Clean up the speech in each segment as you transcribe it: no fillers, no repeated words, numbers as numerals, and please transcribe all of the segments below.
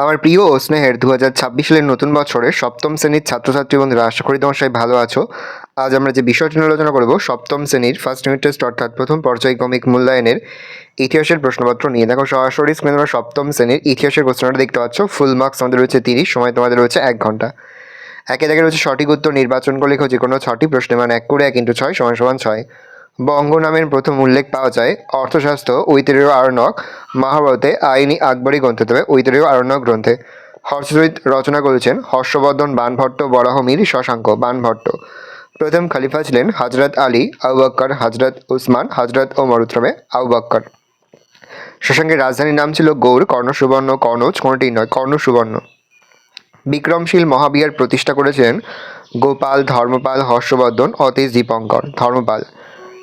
আমার প্রিয় ও স্নেহের 2026 সালের নতুন বছরের সপ্তম শ্রেণীর ছাত্রছাত্রী বন্ধুরা, আশা করি তোমার সবাই ভালো আছো। আজ আমরা যে বিষয়টি নিয়ে আলোচনা করব সপ্তম শ্রেণীর ফার্স্ট ইউনিট টেস্ট অর্থাৎ প্রথম পর্যায়ক্রমিক মূল্যায়নের ইতিহাসের প্রশ্নপত্র নিয়ে। দেখো সরাসরি স্ক্রিনে তোমরা সপ্তম শ্রেণীর ইতিহাসের কোশ্চেনটা দেখতে পাচ্ছ। ফুল মার্কস আমাদের রয়েছে 30, সময় তোমাদের রয়েছে 1 ঘন্টা। একে দেখে রয়েছে সঠিক উত্তর নির্বাচন করে লেখো যে কোনো 6টি প্রশ্নে, মানে 1 করে 1 × 6 = 6। বঙ্গ নামের প্রথম উল্লেখ পাওয়া যায় অর্থশাস্ত্র ঐতিহ্য আরণ্যক মহাভারতে, আইনি আকবরী গ্রন্থে, তবে ঐতিহ্য আরণ্যক গ্রন্থে। হর্ষচরিত রচনা করেছেন হর্ষবর্ধন বাণভট্ট, বরাহমির শশাঙ্ক বাণভট্ট। প্রথম খলিফা ছিলেন হজরত আলী, আবু বকর, হজরত উসমান, হজরত ওমর, উত্তরে আবু বকর। শশাঙ্কের রাজধানীর নাম ছিল গৌড়, কর্ণ সুবর্ণ, কনৌজ কোনোটি নয়, কর্ণ সুবর্ণ। বিক্রমশীল মহাবিহার প্রতিষ্ঠা করেছিলেন গোপাল, ধর্মপাল, হর্ষবর্ধন, অতীশ, দীপঙ্কর। ধর্মপাল।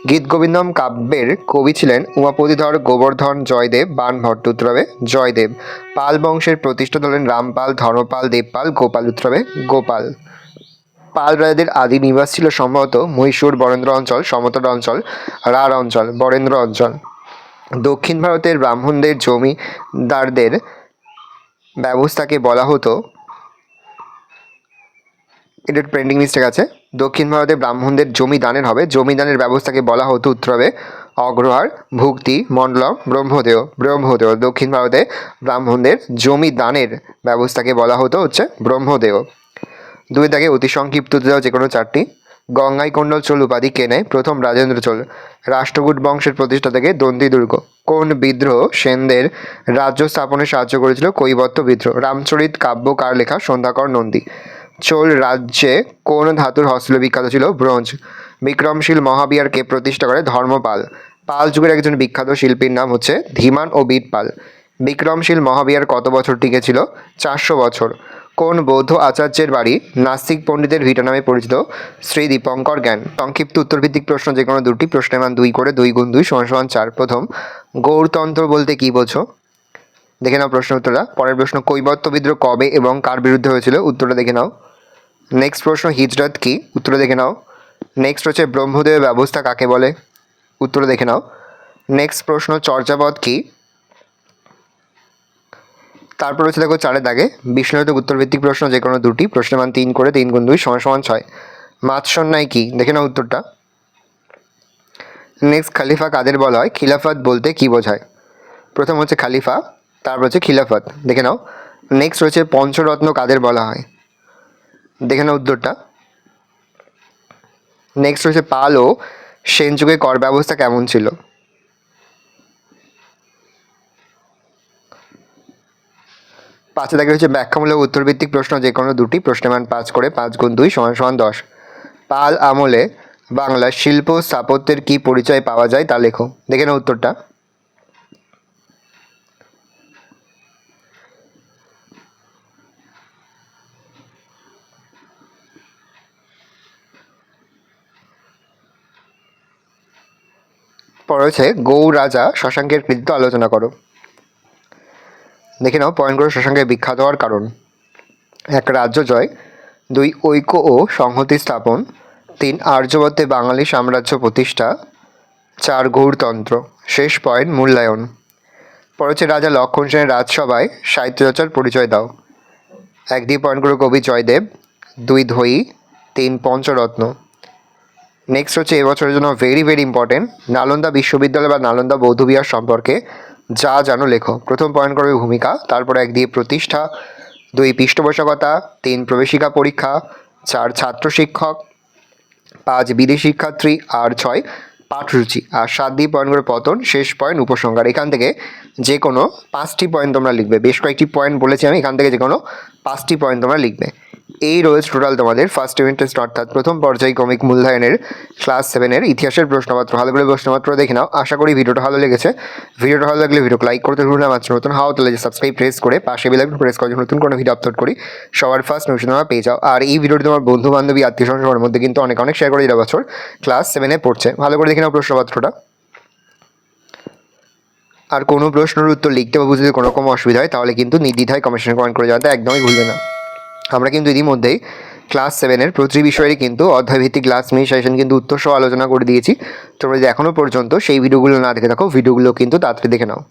গীতগোবিন্দম কাব্যের কবি ছিলেন উমাপতিধর, গোবর্ধন, জয়দেব, বাণভট্ট, উত্তরে জয়দেব। পাল বংশের প্রতিষ্ঠাতা হলেন রামপাল, ধর্মপাল, দেবপাল, গোপাল, উত্তরে গোপাল। পাল রাজাদের আদি নিবাস ছিল সম্ভবত মহীশূর, বরেন্দ্র অঞ্চল, সমতল অঞ্চল, রাঢ় অঞ্চল, বরেন্দ্র অঞ্চল। দক্ষিণ ভারতের ব্রাহ্মণদের জমিদারদের ব্যবস্থাকে বলা হতো, এটা পেন্ডিং মিস্টেক আছে, দক্ষিণ ভারতে ব্রাহ্মণদের জমিদানের হবে, জমিদানের ব্যবস্থাকে বলা হতো, উত্তর হবে অগ্রহার, ভুক্তি, মণ্ডলম, ব্রহ্মদেয়। ব্রহ্মদেয়। দক্ষিণ ভারতে ব্রাহ্মণদের জমিদানের ব্যবস্থাকে বলা হতো হচ্ছে ব্রহ্মদেয়। 2 দাগে অতি সংক্ষিপ্ত দেওয়া যে কোনো 4টি। গঙ্গাইকোন্ডল চোল উপাধি কে নেয়? প্রথম রাজেন্দ্র চোল। রাষ্ট্রকূট বংশের প্রতিষ্ঠা থেকে দন্তি দুর্গ। কোন বিদ্রোহ সেনদের রাজ্য স্থাপনে সাহায্য করেছিল? কৈবর্ত বিদ্রোহ। রামচরিত কাব্য কার লেখা? সন্ধ্যাকর নন্দী। চোল রাজ্যে কোন ধাতুর হস্তশিল্প বিখ্যাত ছিল? ব্রোঞ্জ। বিক্রমশীল মহাবিহারকে প্রতিষ্ঠা করে? ধর্মপাল। পাল যুগের একজন বিখ্যাত শিল্পীর নাম হচ্ছে ধীমান ও বীর পাল। বিক্রমশীল মহাবিহার কত বছর টিকেছিল? 400 বছর। কোন বৌদ্ধ আচার্যের বাড়ি নাস্তিক পণ্ডিতের ভিটা নামে পরিচিত? শ্রী দীপঙ্কর জ্ঞান। সংক্ষিপ্ত উত্তরভিত্তিক প্রশ্ন যে কোনো 2টি, প্রশ্নের মান 2 করে, 2 × 2 = 4। প্রথম, গৌড়তন্ত্র বলতে কি বোঝো? দেখে নাও প্রশ্ন উত্তরটা। পরের প্রশ্ন, কৈবর্ত বিদ্রোহ কবে এবং কার বিরুদ্ধে হয়েছিল? উত্তরটা দেখে নাও। নেক্সট প্রশ্ন, হিজরত কি? উত্তরটা দেখে নাও। নেক্সট হচ্ছে ব্রহ্মদেয় ব্যবস্থা কাকে বলে? উত্তরটা দেখে নাও। নেক্সট প্রশ্ন, চর্যাপদ কি? তারপর হচ্ছে দেখো 4 দাগে বিষ্ণুভিত্তিক উত্তরভিত্তিক প্রশ্ন যে কোনো 2টি, প্রশ্নের মান 3 করে, 3 × 2 = 6। মাৎসন্যায় কি? দেখে নাও উত্তরটা। নেক্সট, খালিফা কাদের বলা হয়? খিলাফত বলতে কি বোঝায়? প্রথম হচ্ছে খালিফা, তারপর হচ্ছে খিলাফত। দেখে নাও। নেক্সট হচ্ছে পঞ্চরত্ন কাদের বলা হয়? দেখে নাও উত্তরটা। নেক্সট হচ্ছে পাল ও সেন যুগে কর ব্যবস্থা কেমন ছিল? পাঁচে দাগে হচ্ছে ব্যাখ্যামূলক উত্তরভিত্তিক প্রশ্ন যে কোনো 2টি, প্রশ্নের মান 5 করে, 5 × 2 = 10। পাল আমলে বাংলার শিল্প স্থাপত্যের কি পরিচয় পাওয়া যায় তা লেখো। দেখে নাও উত্তরটা। পরে হচ্ছে গৌড় রাজা শশাঙ্কের কৃতিত্ব আলোচনা করো। দেখে নাও পয়েন্টগুলো। শশাঙ্কের বিখ্যাত হওয়ার কারণ: 1 রাজ্য জয়, 2 ঐক্য ও সংহতি স্থাপন, 3 আর্যবর্তে বাঙালি সাম্রাজ্য প্রতিষ্ঠা, 4 গৌড়তন্ত্র। শেষ পয়েন্ট মূল্যায়ন। পরে হচ্ছে রাজা লক্ষণ সেনের রাজসভায় সাহিত্যচর্চার পরিচয় দাও। 1 দিয়ে পয়েন্টগুলো কবি জয়দেব, 2 ধোয়ী, 3 পঞ্চরত্ন। নেক্সট হচ্ছে এবছরের জন্য ভেরি ভেরি ইম্পর্টেন্ট, নালন্দা বিশ্ববিদ্যালয় বা নালন্দা বৌদ্ধবিহার সম্পর্কে যা জানো লেখো। প্রথম পয়েন্ট করবে ভূমিকা, তারপর 1 দিয়ে প্রতিষ্ঠা, 2 পৃষ্ঠপোষকতা, 3 প্রবেশিকা পরীক্ষা, 4 ছাত্র শিক্ষক, 5 বিদেশি শিক্ষার্থী, আর 6 পাঠরুচি, আর 7 দিয়ে পয়েন্ট করে পতন। শেষ পয়েন্ট উপসংহার। এখান থেকে যে কোনো 5টি পয়েন্ট তোমরা লিখবে। বেশ কয়েকটি পয়েন্ট বলেছি আমি, এখান থেকে যে কোনো 5টি পয়েন্ট তোমরা লিখবে। এই রয়েছে টোটাল তোমাদের ফার্স্ট ইউনিট টেস্ট অর্থাৎ প্রথম পর্যায়ক্রমিক মূল্যায়নের ক্লাস 7-এর ইতিহাসের প্রশ্নপত্র। ভালো করে প্রশ্নপত্র দেখে নাও। আশা করি ভিডিওটা ভালো লেগেছে। ভিডিওটা ভালো লাগলে ভিডিওকে লাইক করতে ভুলো না। মাত্র নতুন হাও তাহলে যে সাবস্ক্রাইব প্রেস করে পাশে বেল আইকন প্রেস করে নতুন কোনো ভিডিও আপলোড করি সবার ফার্স্ট নোটিফিকেশন তোমরা পেয়ে যাও। আর এই ভিডিওটি তোমার বন্ধু বান্ধবী আত্মীয় স্বজনের মধ্যে কিন্তু অনেক অনেক শেয়ার করে দিলে। বছর ক্লাস 7-এ পড়ছে, ভালো করে দেখে নাও প্রশ্নপত্রটা। আর কোনো প্রশ্নের উত্তর লিখতে বা বুঝতে কোনো রকম অসুবিধা হয় তাহলে কিন্তু নির্দ্বিধায় কমেন্ট করে যাতে একদমই ভুলবে না। আমরা কিন্তু ইতিমধ্যেই ক্লাস 7-এর প্রতি বিষয়েরই কিন্তু অধ্যায়ভিত্তিক ক্লাস মিনি সেশন কিন্তু উত্তর সহ আলোচনা করে দিয়েছি। তোমরা যদি এখনও পর্যন্ত সেই ভিডিওগুলো না দেখে থাকো, ভিডিওগুলো কিন্তু তাড়াতাড়ি দেখে নাও।